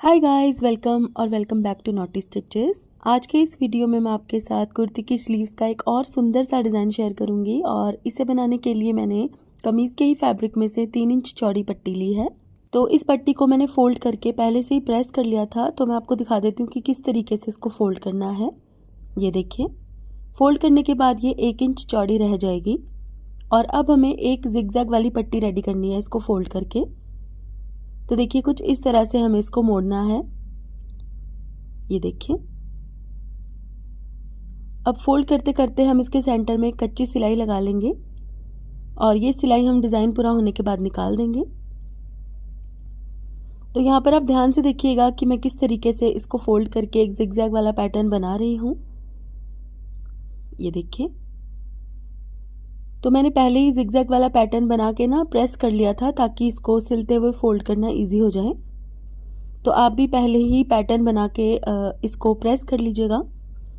Hi guys, welcome back to Naughty Stitches. आज के इस वीडियो में मैं आपके साथ कुर्ती की स्लीव्स का एक और सुंदर सा डिज़ाइन शेयर करूंगी और इसे बनाने के लिए मैंने कमीज़ के ही फैब्रिक में से 3 इंच चौड़ी पट्टी ली है। तो इस पट्टी को मैंने फ़ोल्ड करके पहले से ही प्रेस कर लिया था, तो मैं आपको दिखा देती हूँ कि किस तरीके से इसको फ़ोल्ड करना है। ये देखिए, फ़ोल्ड करने के बाद ये 1 इंच चौड़ी रह जाएगी और अब हमें एक जिगजैग वाली पट्टी रेडी करनी है इसको फ़ोल्ड करके। तो देखिए, कुछ इस तरह से हमें इसको मोड़ना है। ये देखिए, अब फोल्ड करते करते हम इसके सेंटर में एक कच्ची सिलाई लगा लेंगे और ये सिलाई हम डिज़ाइन पूरा होने के बाद निकाल देंगे। तो यहाँ पर आप ध्यान से देखिएगा कि मैं किस तरीके से इसको फोल्ड करके एक जिगजैग वाला पैटर्न बना रही हूँ। ये देखिए, तो मैंने पहले ही जिगजैग वाला पैटर्न बना के ना प्रेस कर लिया था ताकि इसको सिलते हुए फोल्ड करना इजी हो जाए। तो आप भी पहले ही पैटर्न बना के इसको प्रेस कर लीजिएगा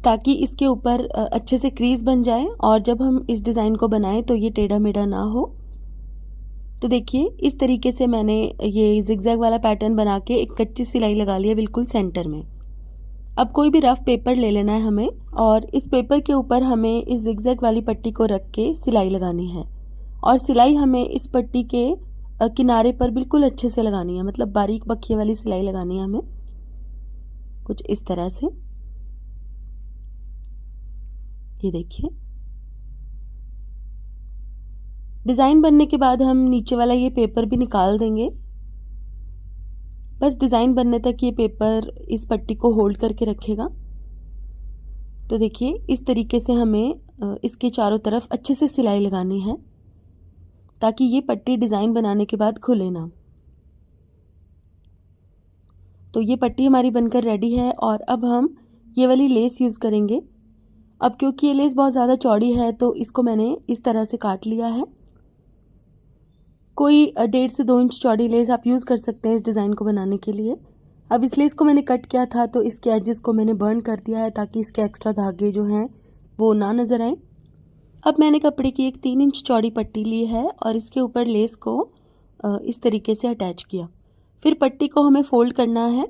ताकि इसके ऊपर अच्छे से क्रीज बन जाए और जब हम इस डिज़ाइन को बनाएं तो ये टेढ़ा मेढ़ा ना हो। तो देखिए, इस तरीके से मैंने ये जिगजैग वाला पैटर्न बना के एक कच्ची सिलाई लगा लिया बिल्कुल सेंटर में। अब कोई भी रफ पेपर ले लेना है हमें और इस पेपर के ऊपर हमें इस जिगजैग वाली पट्टी को रख के सिलाई लगानी है और सिलाई हमें इस पट्टी के किनारे पर बिल्कुल अच्छे से लगानी है, मतलब बारीक बखिए वाली सिलाई लगानी है हमें कुछ इस तरह से। ये देखिए, डिज़ाइन बनने के बाद हम नीचे वाला ये पेपर भी निकाल देंगे। बस डिज़ाइन बनने तक ये पेपर इस पट्टी को होल्ड करके रखेगा। तो देखिए, इस तरीके से हमें इसके चारों तरफ अच्छे से सिलाई लगानी है ताकि ये पट्टी डिज़ाइन बनाने के बाद खुले ना। तो ये पट्टी हमारी बनकर रेडी है और अब हम ये वाली लेस यूज़ करेंगे। अब क्योंकि ये लेस बहुत ज़्यादा चौड़ी है तो इसको मैंने इस तरह से काट लिया है। कोई 1.5 से 2 इंच चौड़ी लेस आप यूज़ कर सकते हैं इस डिज़ाइन को बनाने के लिए। अब इस लेस को मैंने कट किया था तो इसके एजेस को मैंने बर्न कर दिया है ताकि इसके एक्स्ट्रा धागे जो हैं वो ना नज़र आए। अब मैंने कपड़े की एक 3 इंच चौड़ी पट्टी ली है और इसके ऊपर लेस को इस तरीके से अटैच किया। फिर पट्टी को हमें फोल्ड करना है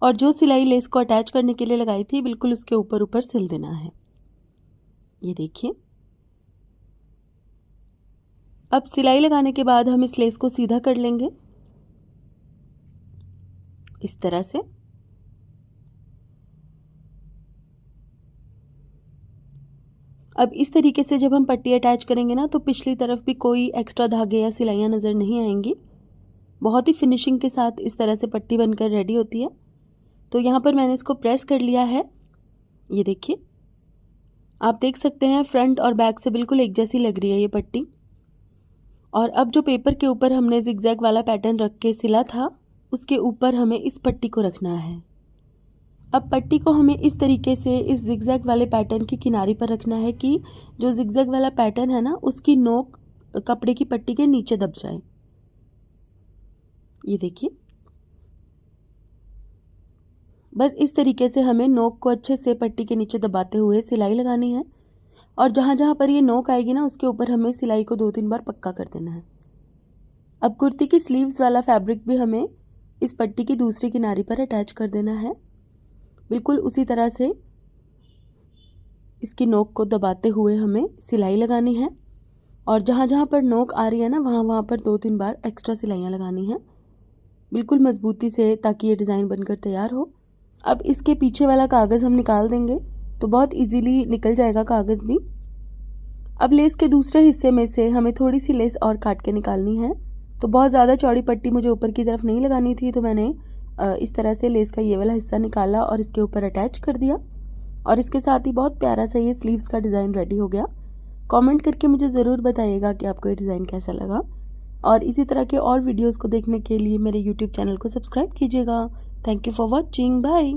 और जो सिलाई लेस को अटैच करने के लिए लगाई थी बिल्कुल उसके ऊपर ऊपर सिल देना है। ये देखिए, अब सिलाई लगाने के बाद हम इस लेस को सीधा कर लेंगे इस तरह से। अब इस तरीके से जब हम पट्टी अटैच करेंगे ना तो पिछली तरफ भी कोई एक्स्ट्रा धागे या सिलाइयाँ नज़र नहीं आएंगी। बहुत ही फिनिशिंग के साथ इस तरह से पट्टी बनकर रेडी होती है। तो यहाँ पर मैंने इसको प्रेस कर लिया है। ये देखिए, आप देख सकते हैं फ्रंट और बैक से बिल्कुल एक जैसी लग रही है ये पट्टी। और अब जो पेपर के ऊपर हमने जिगजैग वाला पैटर्न रख के सिला था उसके ऊपर हमें इस पट्टी को रखना है। अब पट्टी को हमें इस तरीके से इस जिगजैग वाले पैटर्न की किनारे पर रखना है कि जो जिगजैग वाला पैटर्न है ना उसकी नोक कपड़े की पट्टी के नीचे दब जाए। ये देखिए, बस इस तरीके से हमें नोक को अच्छे से पट्टी के नीचे दबाते हुए सिलाई लगानी है और जहाँ जहाँ पर ये नोक आएगी ना उसके ऊपर हमें सिलाई को 2-3 बार पक्का कर देना है। अब कुर्ती की स्लीव्स वाला फैब्रिक भी हमें इस पट्टी की दूसरी किनारे पर अटैच कर देना है। बिल्कुल उसी तरह से इसकी नोक को दबाते हुए हमें सिलाई लगानी है और जहाँ जहाँ पर नोक आ रही है ना वहाँ वहाँ पर 2-3 बार एक्स्ट्रा सिलाइयाँ लगानी हैं बिल्कुल मज़बूती से ताकि ये डिज़ाइन बनकर तैयार हो। अब इसके पीछे वाला कागज़ हम निकाल देंगे तो बहुत इजीली निकल जाएगा कागज़ भी। अब लेस के दूसरे हिस्से में से हमें थोड़ी सी लेस और काट के निकालनी है। तो बहुत ज़्यादा चौड़ी पट्टी मुझे ऊपर की तरफ नहीं लगानी थी तो मैंने इस तरह से लेस का ये वाला हिस्सा निकाला और इसके ऊपर अटैच कर दिया और इसके साथ ही बहुत प्यारा सा ये स्लीव्स का डिज़ाइन रेडी हो गया। कमेंट करके मुझे ज़रूर बताइएगा कि आपको ये डिज़ाइन कैसा लगा और इसी तरह के और वीडियोज़ को देखने के लिए मेरे यूट्यूब चैनल को सब्सक्राइब कीजिएगा। Thank you for watching. Bye.